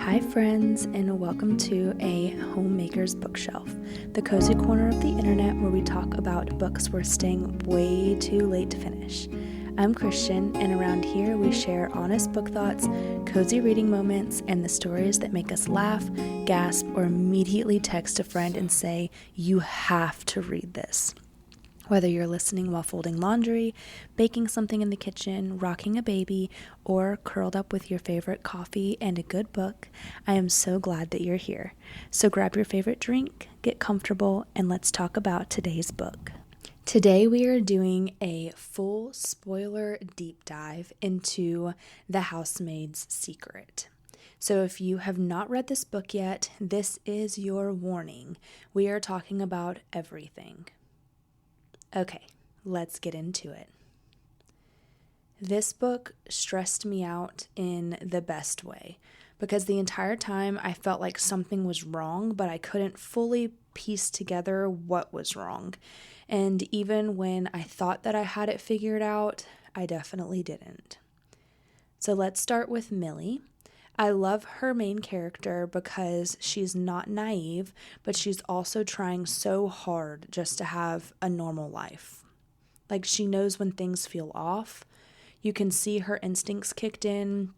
Hi friends, and welcome to a Homemaker's Bookshelf, the cozy corner of the internet where we talk about books we're staying way too late to finish. I'm Christian, and around here we share honest book thoughts, cozy reading moments, and the stories that make us laugh, gasp, or immediately text a friend and say, "You have to read this." Whether you're listening while folding laundry, baking something in the kitchen, rocking a baby, or curled up with your favorite coffee and a good book, I am so glad that you're here. So grab your favorite drink, get comfortable, and let's talk about today's book. Today we are doing a full spoiler deep dive into The Housemaid's Secret. So if you have not read this book yet, this is your warning. We are talking about everything. Okay, let's get into it. This book stressed me out in the best way because the entire time I felt like something was wrong, but I couldn't fully piece together what was wrong. And even when I thought that I had it figured out, I definitely didn't. So let's start with Millie. I love her main character because she's not naive, but she's also trying so hard just to have a normal life. Like, she knows when things feel off. You can see her instincts kicked in,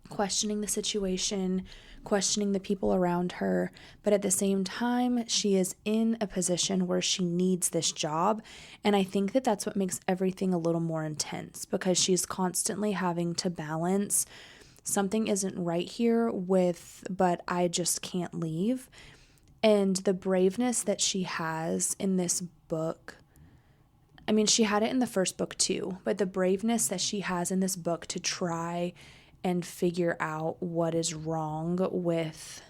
questioning the situation, questioning the people around her, but at the same time, she is in a position where she needs this job, and I think that that's what makes everything a little more intense because she's constantly having to balance something isn't right here but I just can't leave. And the braveness that she has in this book, I mean, she had it in the first book too, but the braveness that she has in this book to try and figure out what is wrong with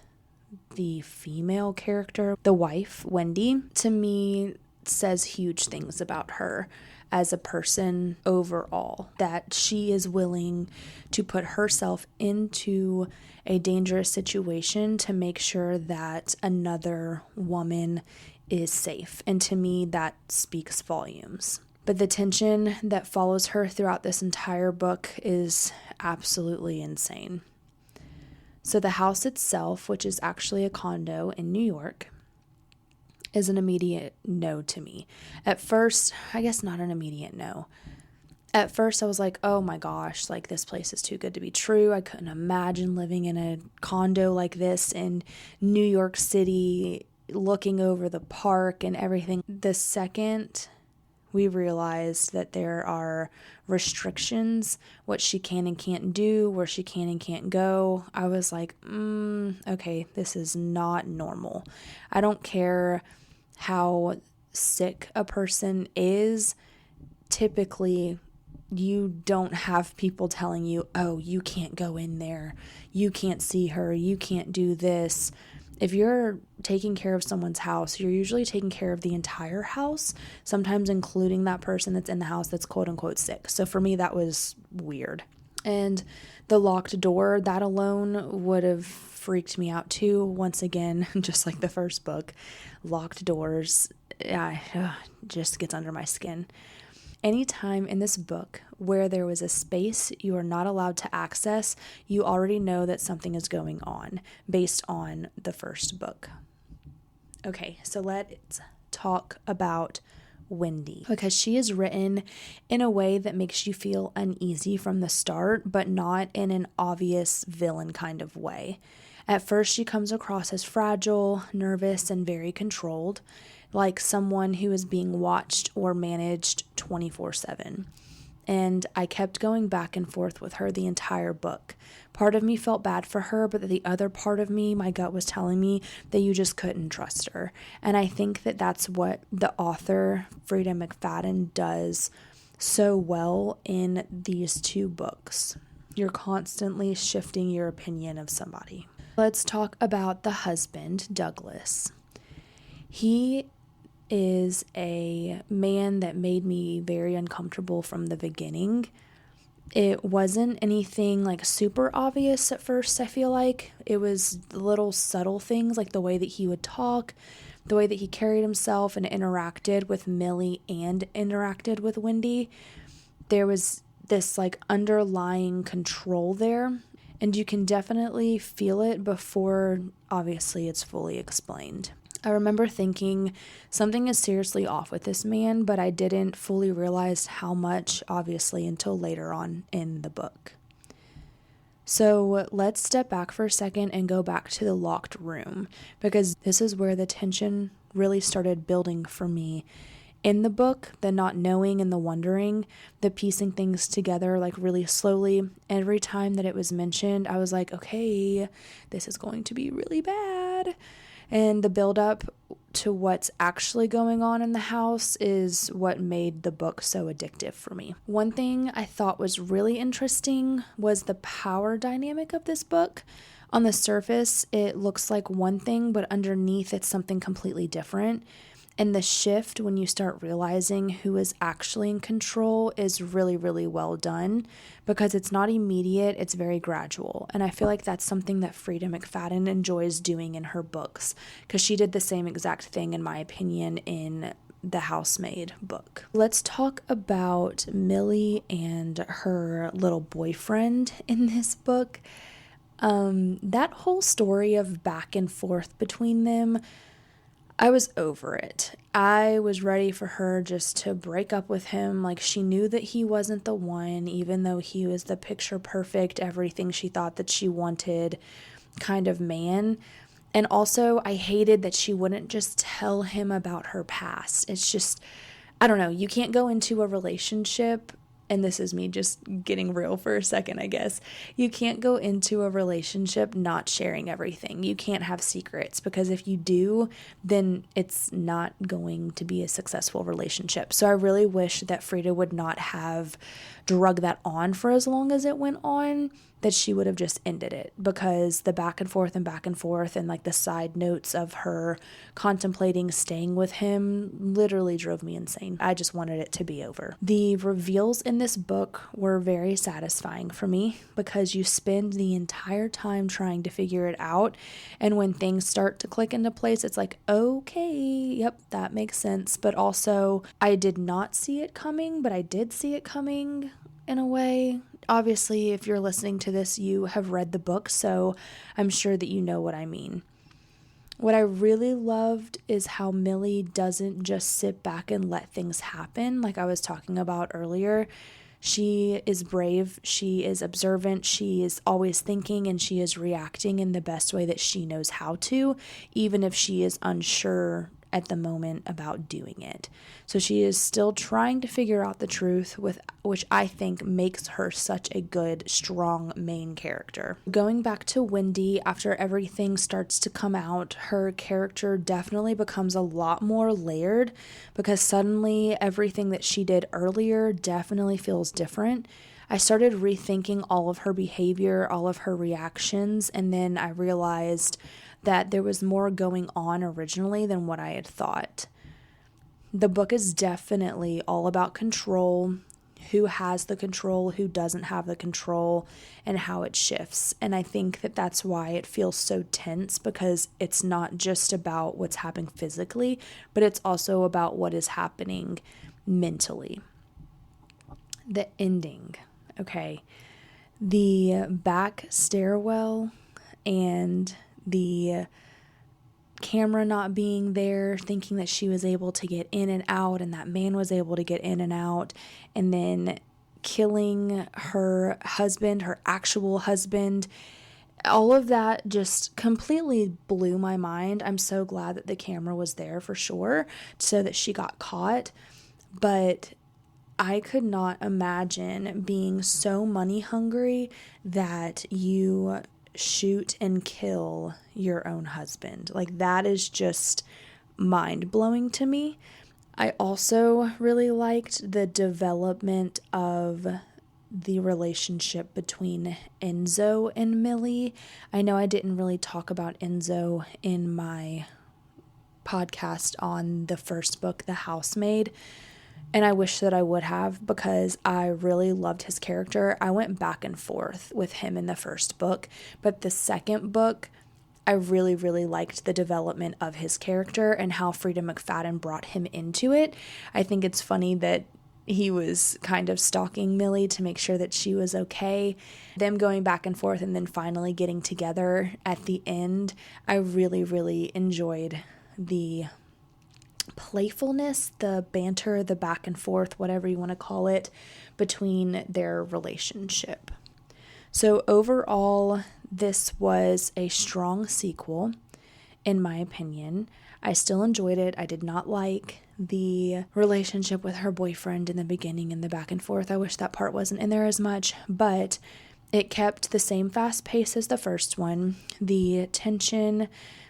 the female character, the wife, Wendy, to me says huge things about her as a person overall, that she is willing to put herself into a dangerous situation to make sure that another woman is safe. And to me, that speaks volumes. But the tension that follows her throughout this entire book is absolutely insane. So the house itself, which is actually a condo in New York, is an immediate no to me. At first, I guess not an immediate no. At first, I was like, oh my gosh, like, this place is too good to be true. I couldn't imagine living in a condo like this in New York City, looking over the park and everything. The second we realized that there are restrictions, what she can and can't do, where she can and can't go, I was like, okay, this is not normal. I don't care how sick a person is. Typically, you don't have people telling you, oh, you can't go in there, you can't see her, you can't do this. If you're taking care of someone's house, you're usually taking care of the entire house, sometimes including that person that's in the house that's quote unquote sick. So for me, that was weird. And the locked door, that alone would have freaked me out too. Once again, just like the first book, locked doors, just gets under my skin. Anytime in this book where there was a space you are not allowed to access, you already know that something is going on based on the first book. Okay, so let's talk about Wendy, because she is written in a way that makes you feel uneasy from the start, but not in an obvious villain kind of way. At first, she comes across as fragile, nervous, and very controlled, like someone who is being watched or managed 24/7. And I kept going back and forth with her the entire book. Part of me felt bad for her, but the other part of me, my gut was telling me that you just couldn't trust her. And I think that that's what the author, Freida McFadden, does so well in these two books. You're constantly shifting your opinion of somebody. Let's talk about the husband, Douglas. He is a man that made me very uncomfortable from the beginning. It wasn't anything like super obvious at first, I feel like. It was little subtle things like the way that he would talk, the way that he carried himself and interacted with Millie and interacted with Wendy. There was this like underlying control there. and you can definitely feel it before, obviously, it's fully explained. I remember thinking something is seriously off with this man, but I didn't fully realize how much, obviously, until later on in the book. So let's step back for a second and go back to the locked room, because this is where the tension really started building for me in the book. The not knowing and the wondering, the piecing things together like really slowly. Every time that it was mentioned, I was like, okay, this is going to be really bad. And the build up to what's actually going on in the house is what made the book so addictive for me. One thing I thought was really interesting was the power dynamic of this book. On the surface, it looks like one thing, but underneath it's something completely different. And the shift when you start realizing who is actually in control is really, really well done, because it's not immediate, it's very gradual. And I feel like that's something that Freida McFadden enjoys doing in her books, because she did the same exact thing, in my opinion, in the Housemaid book. Let's talk about Millie and her little boyfriend in this book. That whole story of back and forth between them, I was over it. I was ready for her just to break up with him. Like, she knew that he wasn't the one, even though he was the picture perfect, everything she thought that she wanted kind of man. And also, I hated that she wouldn't just tell him about her past. It's just, I don't know, you can't go into a relationship, and this is me just getting real for a second, I guess. You can't go into a relationship not sharing everything. You can't have secrets, because if you do, then it's not going to be a successful relationship. So I really wish that Freida would not have drug that on for as long as it went on, that she would have just ended it, because the back and forth and like the side notes of her contemplating staying with him literally drove me insane. I just wanted it to be over. The reveals in this book were very satisfying for me, because you spend the entire time trying to figure it out, and when things start to click into place, it's like, okay, yep, that makes sense. But also, I did not see it coming, but I did see it coming in a way. Obviously, if you're listening to this, you have read the book, so I'm sure that you know what I mean. What I really loved is how Millie doesn't just sit back and let things happen, like I was talking about earlier. She is brave, she is observant, she is always thinking, and she is reacting in the best way that she knows how to, even if she is unsure at the moment about doing it. So she is still trying to figure out the truth, which I think makes her such a good, strong main character. Going back to Wendy, after everything starts to come out, her character definitely becomes a lot more layered, because suddenly everything that she did earlier definitely feels different. I started rethinking all of her behavior, all of her reactions, and then I realized that there was more going on originally than what I had thought. The book is definitely all about control, who has the control, who doesn't have the control, and how it shifts. And I think that that's why it feels so tense, because it's not just about what's happening physically, but it's also about what is happening mentally. The ending, okay. The back stairwell and the camera not being there, thinking that she was able to get in and out, and that man was able to get in and out, and then killing her husband, her actual husband. All of that just completely blew my mind. I'm so glad that the camera was there for sure, so that she got caught. But I could not imagine being so money hungry that you shoot and kill your own husband. Like, that is just mind-blowing to me. I also really liked the development of the relationship between Enzo and Millie. I know I didn't really talk about Enzo in my podcast on the first book, The Housemaid, and I wish that I would have, because I really loved his character. I went back and forth with him in the first book, but the second book, I really, really liked the development of his character and how Freida McFadden brought him into it. I think it's funny that he was kind of stalking Millie to make sure that she was okay. Them going back and forth and then finally getting together at the end, I really, really enjoyed the playfulness, the banter, the back and forth, whatever you want to call it, between their relationship. So overall, this was a strong sequel, in my opinion. I still enjoyed it. I did not like the relationship with her boyfriend in the beginning and the back and forth. I wish that part wasn't in there as much, but it kept the same fast pace as the first one. The tension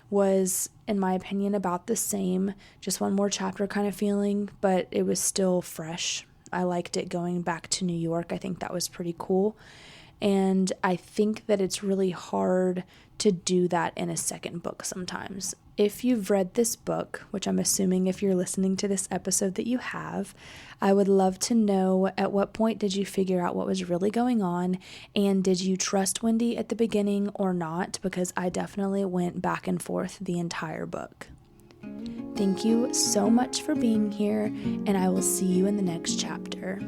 was, in my opinion, about the same, just one more chapter kind of feeling, but it was still fresh. I liked it going back to New York. I think that was pretty cool. And I think that it's really hard to do that in a second book sometimes. If you've read this book, which I'm assuming if you're listening to this episode that you have, I would love to know, at what point did you figure out what was really going on, and did you trust Wendy at the beginning or not? Because I definitely went back and forth the entire book. Thank you so much for being here, and I will see you in the next chapter.